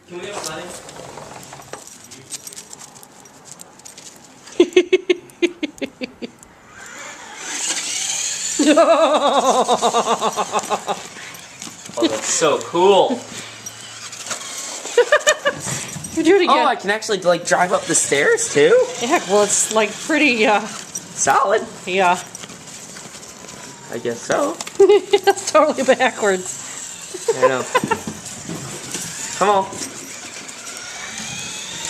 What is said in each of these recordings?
Can we have sledding? Oh, that's so cool. You do it again. Oh, I can actually like drive up the stairs too? Yeah, well, it's like pretty, Solid. yeah. I guess so. That's totally backwards. I know. Come on.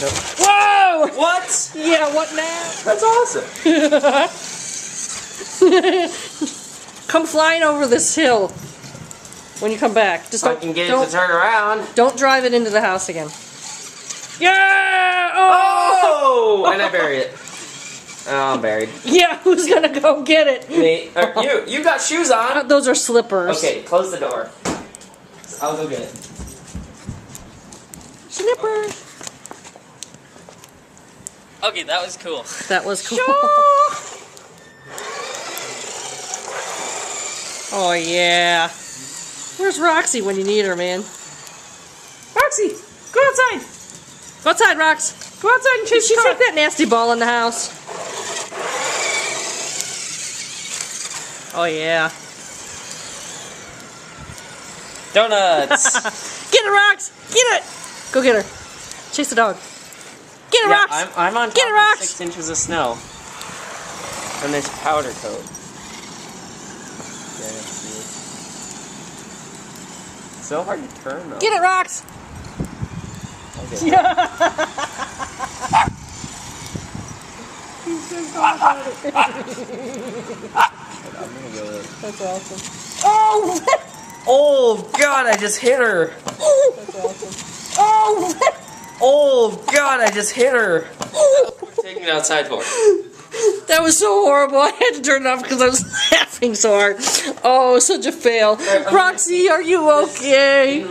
Nope. Whoa! What? Yeah, what now? That's awesome. Come flying over this hill when you come back. Just I don't, can get it to turn around. don't drive it into the house again. Yeah! Oh! And I buried it. Oh, I'm buried. Yeah, who's gonna go get it? Me. You got shoes on. Those are slippers. Okay, close the door. I'll go get it. Slippers. Okay, that was cool. That was cool. Oh yeah. Where's Roxy when you need her, man? Roxy, go outside. Go outside, Rox. Go outside and chase the car. Take that nasty ball in the house. Oh yeah. Donuts. Get it, Rox. Get it. Go get her. Chase the dog. Get it, Yeah, Rox. I'm on top Get it, of Rox. 6 inches of snow. And there's powder coat. Yeah, that's weird. So hard to turn though. Get it, Rox. Okay. I'm gonna go with. That's awesome. Oh! Oh God! I just hit her. That's awesome. Oh! Oh God! I just hit her. Taking it outside for. That was so horrible. I had to turn it off because I was laughing so hard. Oh, such a fail. Roxy, are you okay?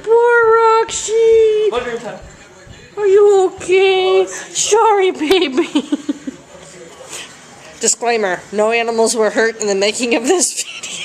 Poor Roxy. Are you okay? Sorry, baby. Disclaimer, no animals were hurt in the making of this video.